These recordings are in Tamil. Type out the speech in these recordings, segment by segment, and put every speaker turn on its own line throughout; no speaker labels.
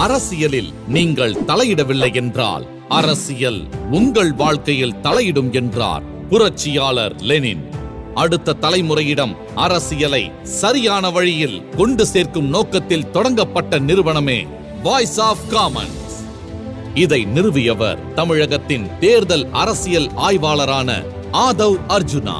அரசியலில் நீங்கள் தலையிடவில்லை என்றால் அரசியல் உங்கள் வாழ்க்கையில் தலையிடும் என்றார் புரட்சியாளர் லெனின். அடுத்த தலைமுறையிடம் அரசியலை சரியான வழியில் கொண்டு சேர்க்கும் நோக்கத்தில் தொடங்கப்பட்ட நிறுவனமே வாய்ஸ் ஆஃப் காமன்ஸ். இதை நிறுவியவர் தமிழகத்தின் தேர்தல் அரசியல் ஆய்வாளரான ஆதவ் அர்ஜுனா.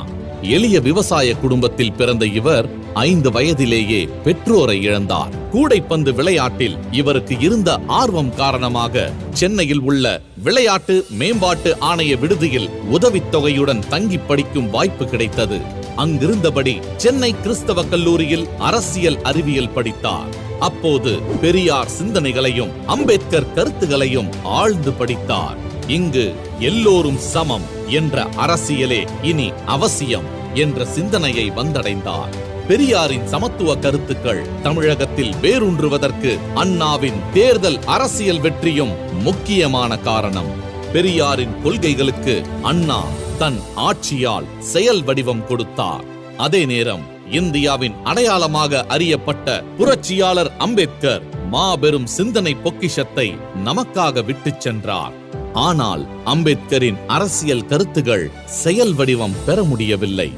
எளிய விவசாய குடும்பத்தில் பிறந்த இவர் 5 வயதிலேயே பெற்றோரை இழந்தார். கூடைப்பந்து விளையாட்டில் இவருக்கு இருந்த ஆர்வம் காரணமாக சென்னையில் உள்ள விளையாட்டு மேம்பாட்டு ஆணைய விடுதியில் உதவித்தொகையுடன் தங்கி படிக்கும் வாய்ப்பு கிடைத்தது. அங்கிருந்தபடி சென்னை கிறிஸ்தவ கல்லூரியில் அரசியல் அறிவியல் படித்தார். அப்போது பெரியார் சிந்தனைகளையும் அம்பேத்கர் கருத்துகளையும் ஆழ்ந்து படித்தார். இங்கு எல்லோரும் சமம் என்ற அரசியலே இனி அவசியம் என்ற சிந்தனையை வந்தடைந்தார். பெரியாரின் சமத்துவ கருத்துக்கள் தமிழகத்தில் வேரூன்றுவதற்கு அண்ணாவின் தேர்தல் அரசியல் வெற்றியும் முக்கியமான காரணம். பெரியாரின் கொள்கைகளுக்கு அண்ணா தன் ஆட்சியால் செயல் வடிவம் கொடுத்தார். அதே நேரம் இந்தியாவின் அடையாளமாக அறியப்பட்ட புரட்சியாளர் அம்பேத்கர் மாபெரும் சிந்தனை பொக்கிஷத்தை நமக்காக விட்டுச் சென்றார். ஆனால் அம்பேத்கரின் அரசியல் கருத்துகள் செயல் வடிவம் பெற முடியவில்லை.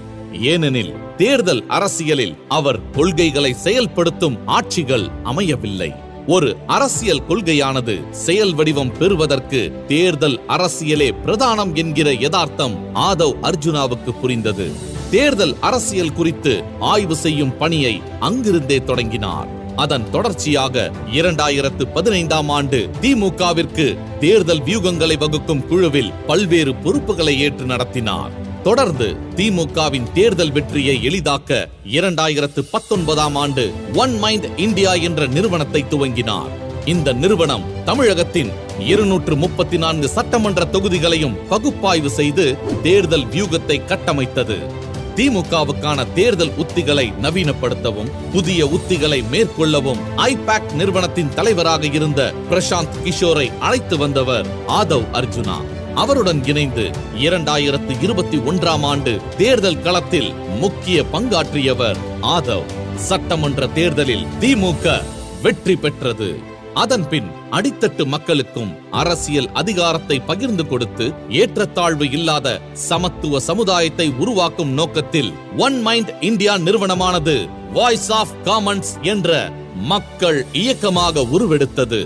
ஏனெனில் தேர்தல் அரசியலில் அவர் கொள்கைகளை செயல்படுத்தும் ஆட்சிகள் அமையவில்லை. ஒரு அரசியல் கொள்கையானது செயல் வடிவம் பெறுவதற்கு தேர்தல் அரசியலே பிரதானம் என்கிற யதார்த்தம் ஆதவ் அர்ஜுனாவுக்கு புரிந்தது. தேர்தல் அரசியல் குறித்து ஆய்வு செய்யும் பணியை அங்கிருந்தே தொடங்கினார். அதன் தொடர்ச்சியாக 2015ஆம் ஆண்டு திமுகவிற்கு தேர்தல் வியூகங்களை வகுக்கும் குழுவில் பல்வேறு பொறுப்புகளை ஏற்று நடத்தினார். தொடர்ந்து திமுகவின் தேர்தல் வெற்றியை எளிதாக்க 2019ஆம் ஆண்டு ஒன் மைண்ட் இந்தியா என்ற நிறுவனத்தை துவங்கினார். இந்த நிறுவனம் தமிழகத்தின் 234 சட்டமன்ற தொகுதிகளையும் பகுப்பாய்வு செய்து தேர்தல் வியூகத்தை கட்டமைத்தது. திமுகவுக்கான தேர்தல் உத்திகளை நவீனப்படுத்தவும் புதிய உத்திகளை மேற்கொள்ளவும் ஐபாக் நிறுவனத்தின் தலைவராக இருந்த பிரசாந்த் கிஷோரை அழைத்து வந்தவர் ஆதவ் அர்ஜுனா. அவருடன் இணைந்து 2021ஆம் ஆண்டு தேர்தல் களத்தில் முக்கிய பங்காற்றியவர் ஆதவ். சட்டமன்ற தேர்தலில் திமுக வெற்றி பெற்றது. அதன்பின் அடித்தட்டு மக்களுக்கும் அரசியல் அதிகாரத்தை பகிர்ந்து கொடுத்து ஏற்றத்தாழ்வு இல்லாத சமத்துவ சமுதாயத்தை உருவாக்கும் நோக்கத்தில் ஒன் மைண்ட் இந்தியா நிறுவனமானது வாய்ஸ் ஆஃப் காமன்ஸ் என்ற மக்கள் இயக்கமாக உருவெடுத்தது.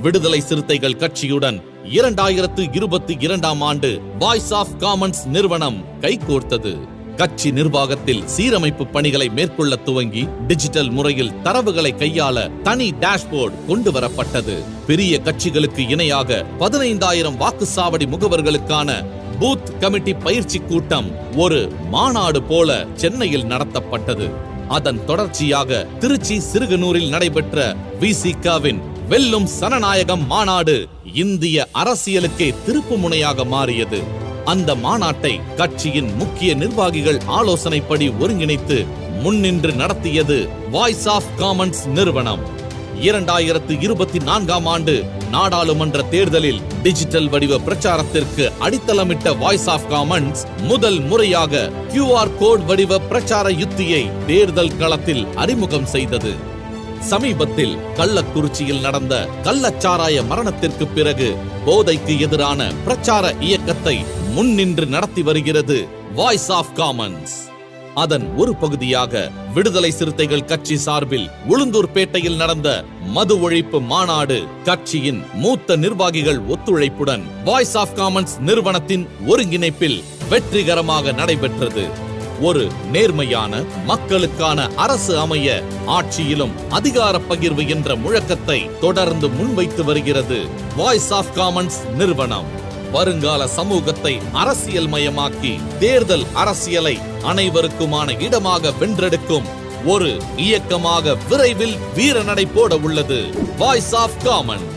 விடுதலை சிறுத்தைகள் கட்சியுடன் 2022ஆம் ஆண்டு வாய்ஸ் ஆஃப் காமன்ஸ் நிறுவனம் கைகோர்த்தது. கட்சி நிர்வாகத்தில் சீரமைப்பு பணிகளை மேற்கொள்ள துவங்கி டிஜிட்டல் முறையில் தரவுகளை கையாள தனி டேஷ்போர்டு கொண்டு வரப்பட்டது. பெரிய கட்சிகளுக்கு இணையாக 15,000 வாக்குச்சாவடி முகவர்களுக்கான பூத் கமிட்டி பயிற்சி கூட்டம் ஒரு மாநாடு போல சென்னையில் நடத்தப்பட்டது. அதன் தொடர்ச்சியாக திருச்சி சிறுகனூரில் நடைபெற்ற விசிகாவின் வெல்லும் சனநாயகம் மாநாடு இந்திய அரசியலுக்கே திருப்பு முனையாக மாறியது. அந்த மாநாட்டை கட்சியின் முக்கிய நிர்வாகிகள் ஆலோசனைப்படி ஒருங்கிணைத்து முன்னின்று நடத்தியது வாய்ஸ் ஆஃப் காமன்ஸ் நிறுவனம். 2024ஆம் ஆண்டு நாடாளுமன்ற தேர்தலில் டிஜிட்டல் வடிவ பிரச்சாரத்திற்கு அடித்தளமிட்ட வாய்ஸ் ஆஃப் காமன்ஸ் முதல் முறையாக QR கோட் வடிவ பிரச்சார யுத்தியை தேர்தல் களத்தில் அறிமுகம் செய்தது. சமீபத்தில் கள்ளக்குறிச்சியில் நடந்த கள்ளச்சாராய மரணத்திற்கு பிறகு போதைக்கு எதிரான பிரச்சார இயக்கத்தை முன்னின்று நடத்தி வருகிறது வாய்ஸ் ஆஃப் காமன்ஸ். அதன் ஒரு பகுதியாக விடுதலை சிறுத்தைகள் கட்சி சார்பில் உளுந்தூர்பேட்டையில் நடந்த மது ஒழிப்பு மாநாடு கட்சியின் மூத்த நிர்வாகிகள் ஒத்துழைப்புடன் வாய்ஸ் ஆஃப் காமன்ஸ் நிறுவனத்தின் ஒருங்கிணைப்பில் வெற்றிகரமாக நடைபெற்றது. ஒரு நேர்மையான மக்களுக்கான அரசு அமைய ஆட்சியிலும் அதிகார பகிர்வு என்ற முழக்கத்தை தொடர்ந்து முன்வைத்து வருகிறது வாய்ஸ் ஆஃப் காமன்ஸ் நிறுவனம். வருங்கால சமூகத்தை அரசியல் மயமாக்கி தேர்தல் அரசியலை அனைவருக்குமான இடமாக வென்றெடுக்கும் ஒரு இயக்கமாக விரைவில் வீரநடை போட உள்ளது வாய்ஸ் ஆஃப் காமன்ஸ்.